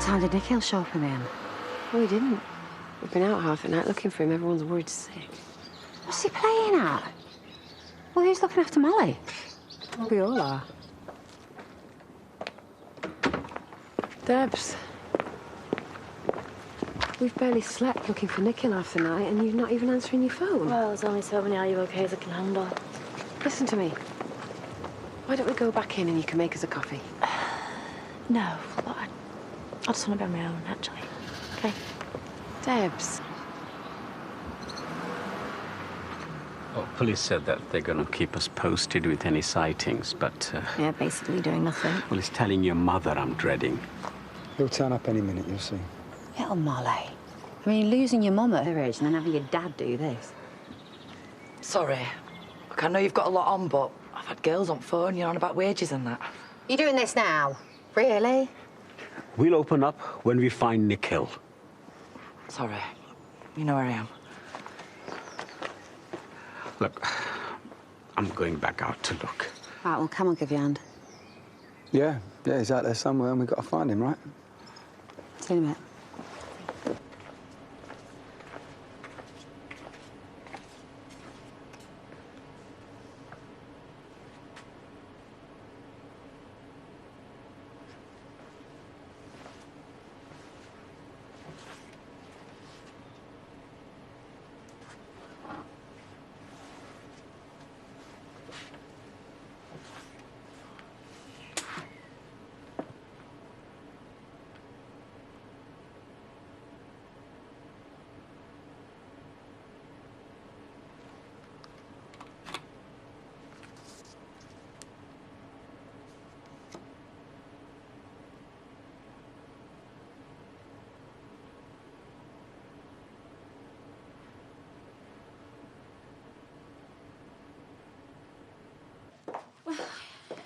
What time did Nikhil show up in the end? No, he didn't. We've been out half the night looking for him. Everyone's worried sick. What's he playing at? Well, who's looking after Molly? We all are. Debs. We've barely slept looking for Nikhil half the night, and you're not even answering your phone. Well, there's only so many "are you okay" as I can handle. Listen to me. Why don't we go back in and you can make us a coffee? No, but I just want to be on my own, actually. Okay? Debs. Oh, police said that they're going to keep us posted with any sightings, but... Yeah, basically doing nothing. Well, it's telling your mother I'm dreading. He'll turn up any minute, you'll see. Little Molly. I mean, losing your mum at her age and then having your dad do this. Sorry. Look, I know you've got a lot on, but I've had girls on phone, on about wages and that. You doing this now? Really? We'll open up when we find Nikhil. Sorry. You know where I am. Look, I'm going back out to look. Right, well, come on, give your hand. Yeah, he's out there somewhere and we've got to find him, right? See you in a minute.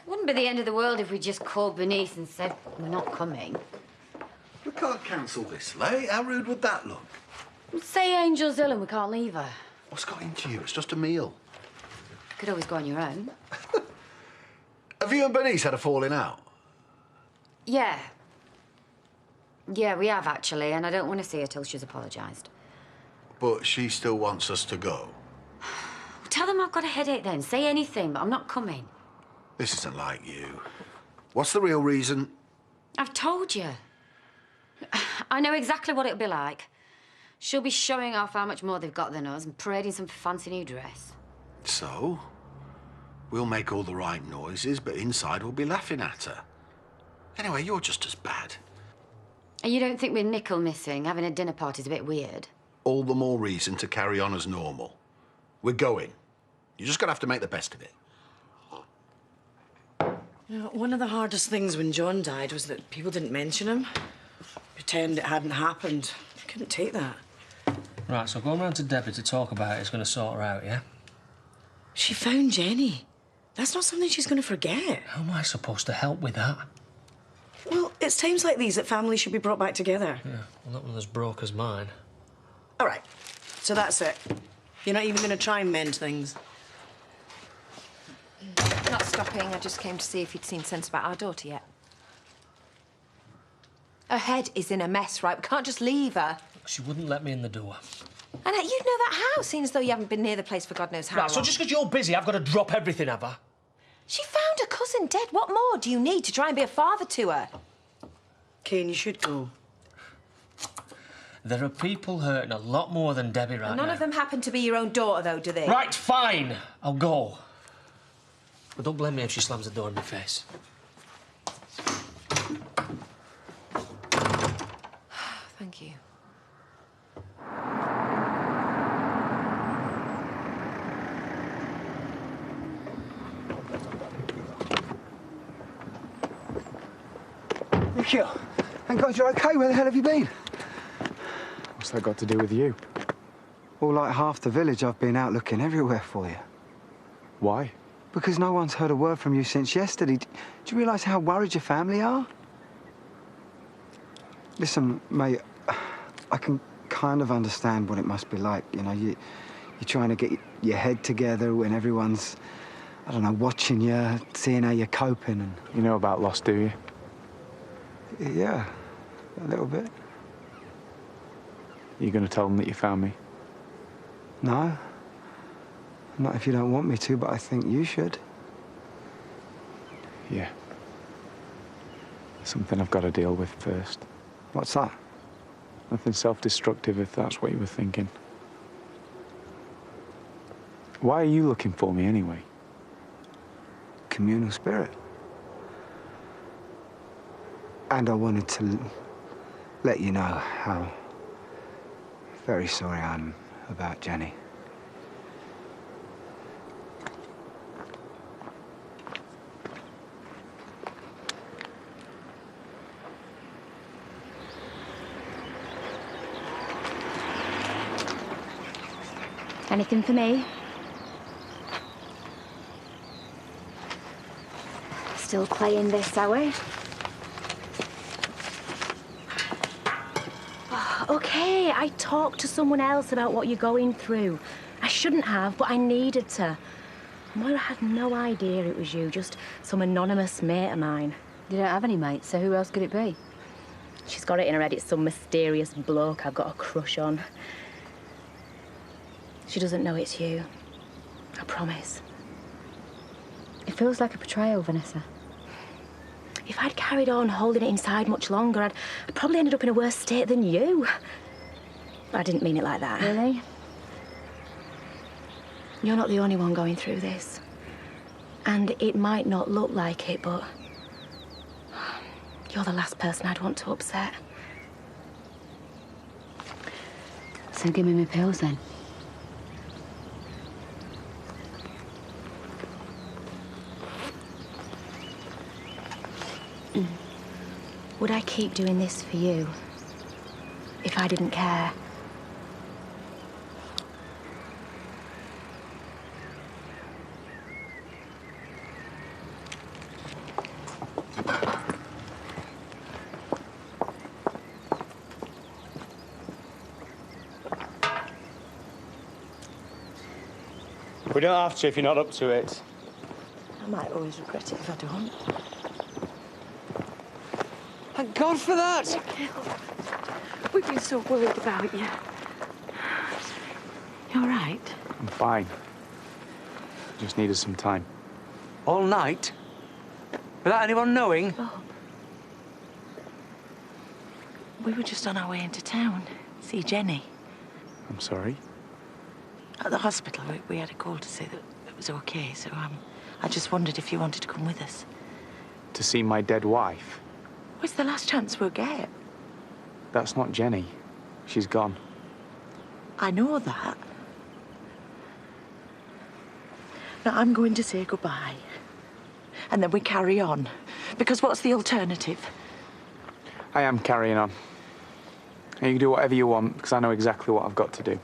Wouldn't be the end of the world if we just called Bernice and said we're not coming. We can't cancel this late. How rude would that look? Say Angel's ill and we can't leave her. What's got into you? It's just a meal. You could always go on your own. Have you and Bernice had a falling out? Yeah. Yeah, we have, actually, and I don't want to see her till she's apologised. But she still wants us to go. Tell them I've got a headache then. Say anything, but I'm not coming. This isn't like you. What's the real reason? I've told you. I know exactly what it'll be like. She'll be showing off how much more they've got than us and parading some fancy new dress. So? We'll make all the right noises, but inside we'll be laughing at her. Anyway, you're just as bad. And you don't think with Nikhil missing, having a dinner party's a bit weird? All the more reason to carry on as normal. We're going. You're just gonna have to make the best of it. You know, one of the hardest things when John died was that people didn't mention him. Pretend it hadn't happened. I couldn't take that. Right, so going round to Debbie to talk about it is going to sort her out, yeah? She found Jenny. That's not something she's going to forget. How am I supposed to help with that? Well, it's times like these that families should be brought back together. Yeah, well, not one as broke as mine. All right, so that's it. You're not even going to try and mend things. Not stopping. I just came to see if you'd seen sense about our daughter yet. Her head is in a mess, right? We can't just leave her. She wouldn't let me in the door. And you'd know that how, seeing as though you haven't been near the place for God knows how Right, so long. just because you're busy, I've got to drop everything, have I? She found her cousin dead. What more do you need to try and be a father to her? Kane, you should go. There are people hurting a lot more than Debbie right now. None of them happen to be your own daughter, though, do they? Right, fine. I'll go. But don't blame me if she slams the door in my face. Thank you. Nikhil, thank God you're OK. Where the hell have you been? What's that got to do with you? Well, like half the village, I've been out looking everywhere for you. Why? Because no one's heard a word from you since yesterday. Do you realise how worried your family are? Listen, mate, I can kind of understand what it must be like. You know, you're trying to get your head together when everyone's, I don't know, watching you, seeing how you're coping and... You know about loss, do you? Yeah. A little bit. You going to tell them that you found me? No. Not if you don't want me to, but I think you should. Yeah. Something I've got to deal with first. What's that? Nothing self-destructive, if that's what you were thinking. Why are you looking for me, anyway? Communal spirit. And I wanted to let you know how very sorry I am about Jenny. Anything for me? Still playing this, are we? Oh, okay, I talked to someone else about what you're going through. I shouldn't have, but I needed to. Moira had no idea it was you, just some anonymous mate of mine. You don't have any mates, so who else could it be? She's got it in her head it's some mysterious bloke I've got a crush on. She doesn't know it's you. I promise. It feels like a betrayal, Vanessa. If I'd carried on holding it inside much longer, I'd probably ended up in a worse state than you. I didn't mean it like that. Really? You're not the only one going through this. And it might not look like it, but you're the last person I'd want to upset. So give me my pills then. Would I keep doing this for you if I didn't care? We don't have to if you're not up to it. I might always regret it if I don't. Thank God for that! We've been so worried about you. You all right? I'm fine. Just needed some time. All night? Without anyone knowing? Oh. We were just on our way into town. See Jenny. I'm sorry. At the hospital, we had a call to say that it was okay, so I just wondered if you wanted to come with us. To see my dead wife? It's the last chance we'll get. That's not Jenny. She's gone. I know that. Now, I'm going to say goodbye. And then we carry on. Because what's the alternative? I am carrying on. And you can do whatever you want, because I know exactly what I've got to do.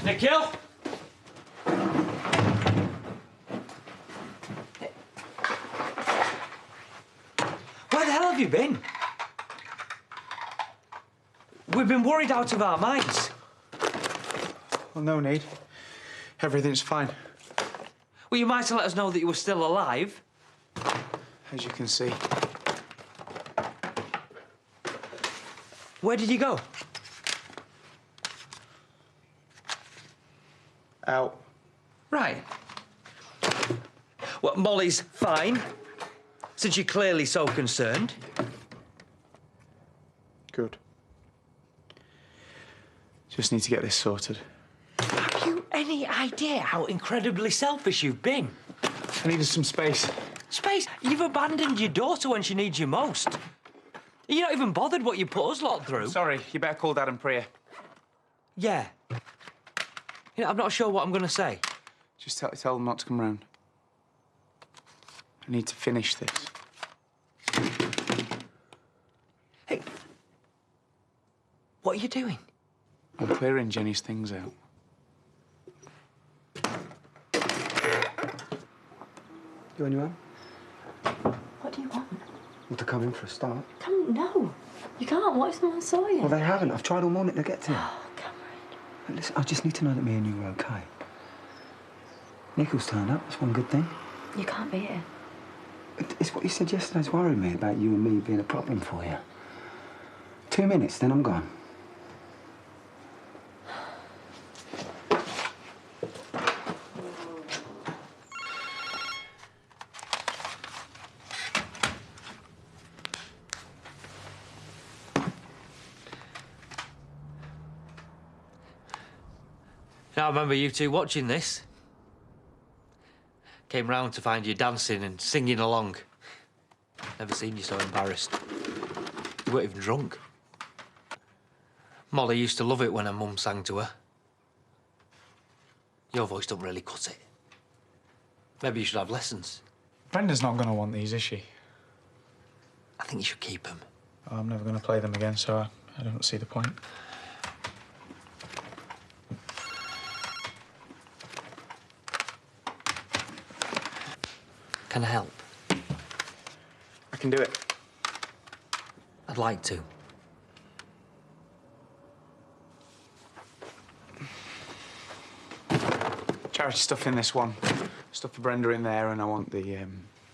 Nikhil? Where the hell have you been? We've been worried out of our minds. Well, no need. Everything's fine. Well, you might have let us know that you were still alive. As you can see. Where did you go? Out. Right. Well, Molly's fine, since you're clearly so concerned. Good. Just need to get this sorted. Have you any idea how incredibly selfish you've been? I needed some space. Space? You've abandoned your daughter when she needs you most. You're not even bothered what you put us lot through. Sorry, you better call Dad and Priya. Yeah. You know, I'm not sure what I'm going to say. Just tell them not to come round. I need to finish this. Hey. What are you doing? I'm clearing Jenny's things out. You on your own? Well, to come in for a start. No. You can't. What if someone saw you? Well, they haven't. I've tried all morning to get to you. Oh, Cameron. But listen, I just need to know that me and you are okay. Nichols turned up. That's one good thing. You can't be here. It's what you said yesterday's worried me about you and me being a problem for you. 2 minutes, then I'm gone. Now, I remember you two watching this. Came round to find you dancing and singing along. Never seen you so embarrassed. You weren't even drunk. Molly used to love it when her mum sang to her. Your voice don't really cut it. Maybe you should have lessons. Brenda's not going to want these, is she? I think you should keep them. Oh, I'm never going to play them again, so I don't see the point. Can I help? I can do it. I'd like to. Charity stuff in this one. Stuff for Brenda in there, and I want the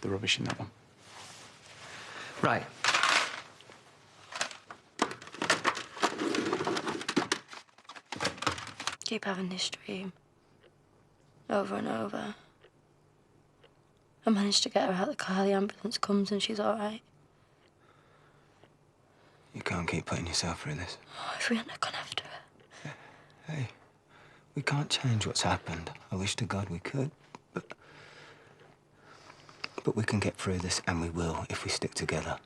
rubbish in that one. Right. Keep having this dream. Over and over. I managed to get her out of the car, the ambulance comes and she's all right. You can't keep putting yourself through this. Oh, if we hadn't gone after her. Hey, we can't change what's happened. I wish to God we could, but we can get through this, and we will if we stick together.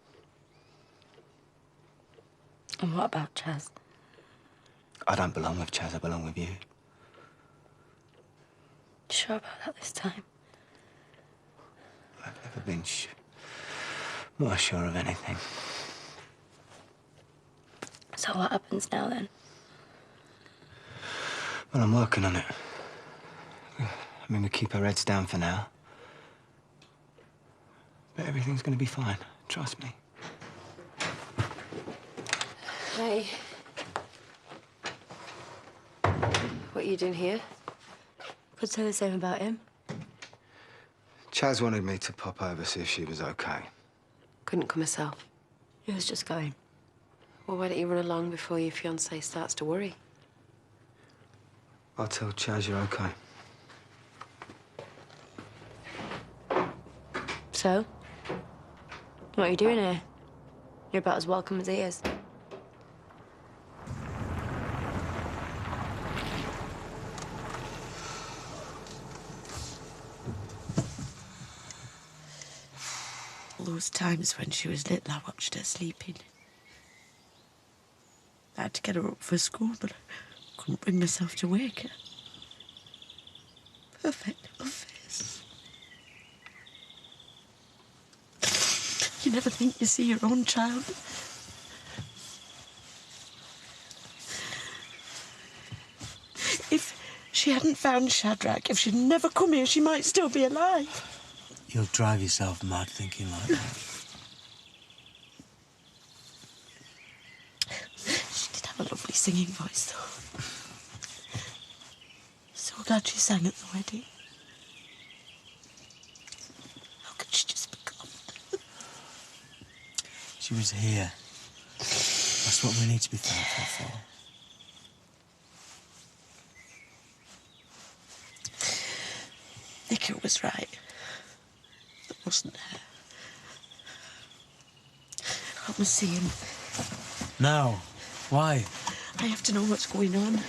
And what about Chaz? I don't belong with Chaz, I belong with you. Sure about that this time? I've never been more sure of anything. So what happens now, then? Well, I'm working on it. I mean, we keep our heads down for now. But everything's gonna be fine. Trust me. Hey. What are you doing here? Could say the same about him. Chaz wanted me to pop over, see if she was okay. Couldn't come herself. He was just going. Well, why don't you run along before your fiancé starts to worry? I'll tell Chaz you're okay. So? What are you doing here? You're about as welcome as he is. All those times when she was little, I watched her sleeping. I had to get her up for school, but I couldn't bring myself to wake her. Perfect little face. You never think you see your own child. If she hadn't found Shadrach, if she'd never come here, she might still be alive. You'll drive yourself mad thinking like that. She did have a lovely singing voice, though. So glad she sang at the wedding. How could she just be gone? She was here. That's what we need to be thankful for. Nicky was right. That wasn't her. I must see him. Now? Why? I have to know what's going on.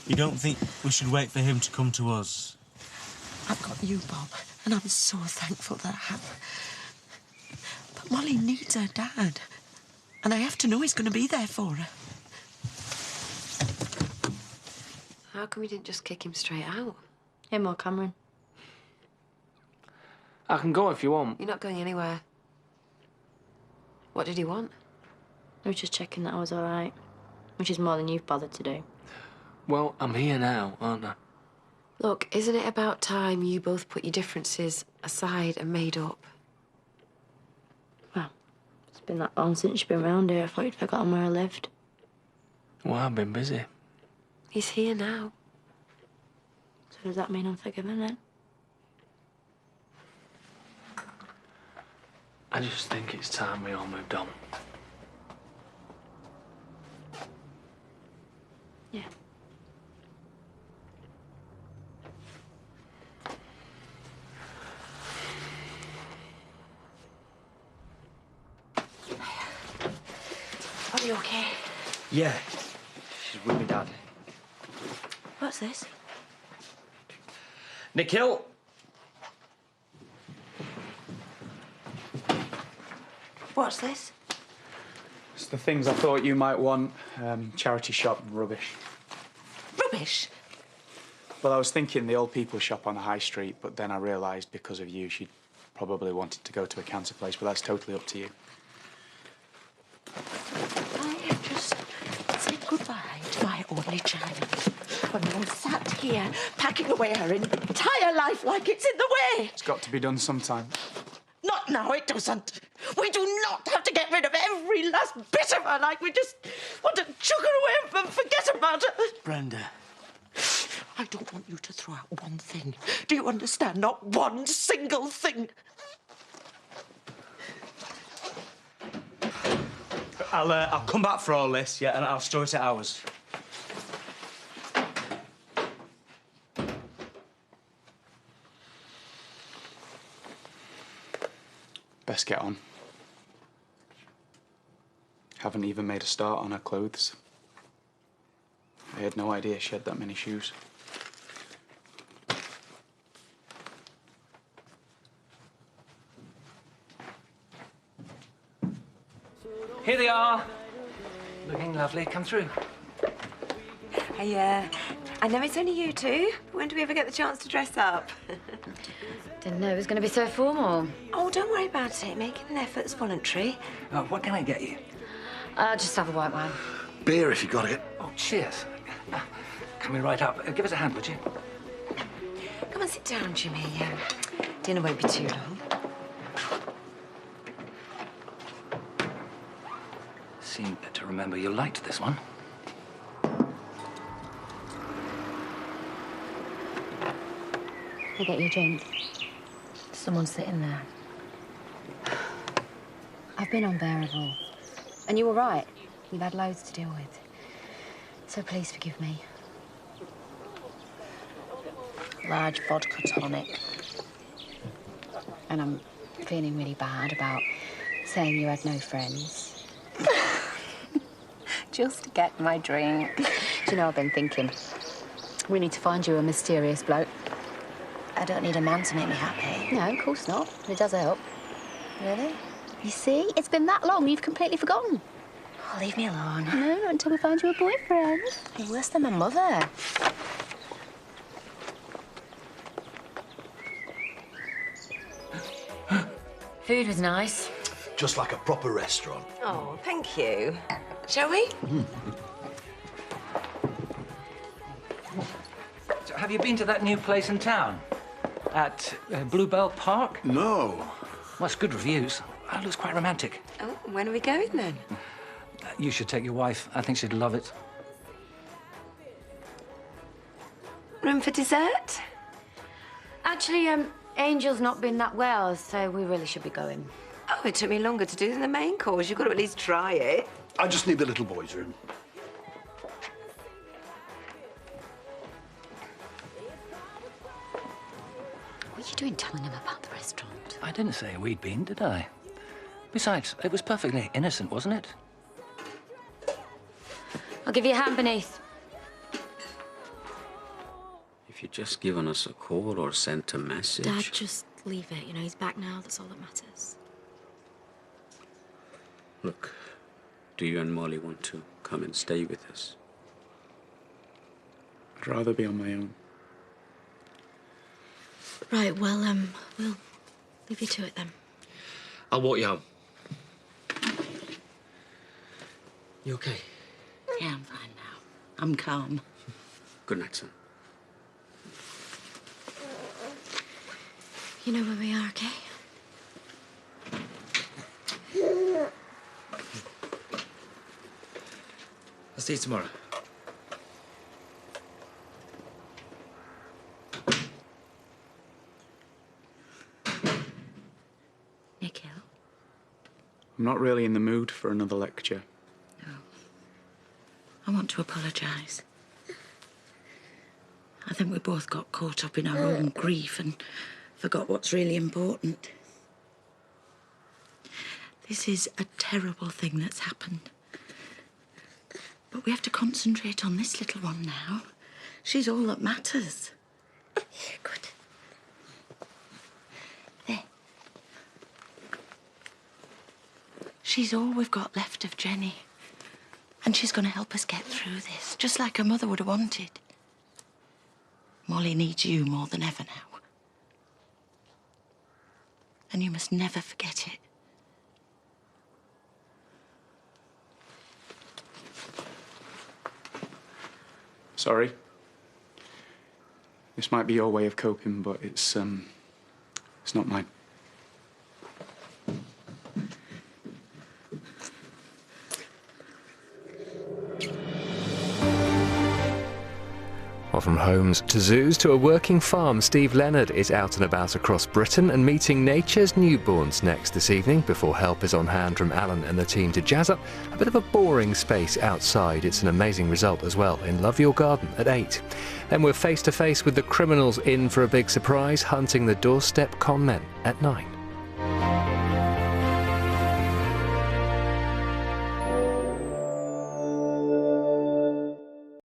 You don't think we should wait for him to come to us? I've got you, Bob, and I'm so thankful that I have. But Molly needs her dad, and I have to know he's going to be there for her. How come you didn't just kick him straight out? Him or Cameron? I can go if you want. You're not going anywhere. What did he want? He was just checking that I was all right, which is more than you've bothered to do. Well, I'm here now, aren't I? Look, isn't it about time you both put your differences aside and made up? Well, been that long since you've been round here. I thought you'd forgotten where I lived. Well, I've been busy. He's here now. So does that mean I'm forgiven then? I just think it's time we all moved on. Yeah. Are you okay? Yeah. She's with me, Dad. What's this? Nikhil! What's this? It's the things I thought you might want. Charity shop rubbish. Rubbish? Well, I was thinking the old people's shop on the high street, but then I realised because of you, she'd probably wanted to go to a cancer place, but that's totally up to you. I have just said goodbye to my only child. And I'm sat here packing away her entire life like it's in the way. It's got to be done sometime. Not now, it doesn't. We do not have to get rid of every last bit of her like we just want to chuck her away and forget about her. Brenda. I don't want you to throw out one thing. Do you understand? Not one single thing. I'll come back for all this, yeah, and I'll store it at ours. Best get on. Haven't even made a start on her clothes. I had no idea she had that many shoes. Here they are. Looking lovely. Come through. I know it's only you two, but when do we ever get the chance to dress up? Didn't know it was going to be so formal. Oh, don't worry about it. Making an effort's voluntary. What can I get you? Just have a white wine. Beer if you got it. Oh, cheers. Coming right up. Give us a hand, would you? Come and sit down, Jimmy. Dinner won't be too long. Seem to remember you liked this one. I'll get you a drink. Someone's sitting there. I've been unbearable. And you were right. We've had loads to deal with. So please forgive me. Large vodka tonic. And I'm feeling really bad about saying you had no friends. Just get my drink. Do you know, I've been thinking, we need to find you a mysterious bloke. I don't need a man to make me happy. No, of course not. It does help. Really? You see? It's been that long, you've completely forgotten. Oh, leave me alone. No, not until we find you a boyfriend. You're worse than my mother. Food was nice. Just like a proper restaurant. Oh, thank you. Shall we? So have you been to that new place in town? At Bluebell Park? No. Well, it's good reviews. It looks quite romantic. Oh, when are we going then? You should take your wife. I think she'd love it. Room for dessert? Actually, Angel's not been that well, so we really should be going. Oh, it took me longer to do than the main course. You've got to at least try it. I just need the little boy's room. What are you doing telling him about the restaurant? I didn't say we'd been, did I? Besides, it was perfectly innocent, wasn't it? I'll give you a hand beneath. If you'd just given us a call or sent a message. Dad, just leave it. You know, he's back now. That's all that matters. Look, do you and Molly want to come and stay with us? I'd rather be on my own. Right, well, we'll leave you to it then. I'll walk you home. You okay? Yeah, I'm fine now. I'm calm. Good night, son. You know where we are, okay? see you tomorrow. Nikhil? I'm not really in the mood for another lecture. I want to apologise. I think we both got caught up in our own grief and forgot what's really important. This is a terrible thing that's happened. But we have to concentrate on this little one now. She's all that matters. Good. There. She's all we've got left of Jenny. And she's going to help us get through this, just like her mother would have wanted. Molly needs you more than ever now. And you must never forget it. Sorry. This might be your way of coping, but it's not mine. Well, from homes to zoos to a working farm, Steve Leonard is out and about across Britain and meeting nature's newborns next this evening before help is on hand from Alan and the team to jazz up a bit of a boring space outside. It's an amazing result as well in Love Your Garden at 8. Then we're face to face with the criminals in for a big surprise, hunting the doorstep con men at 9.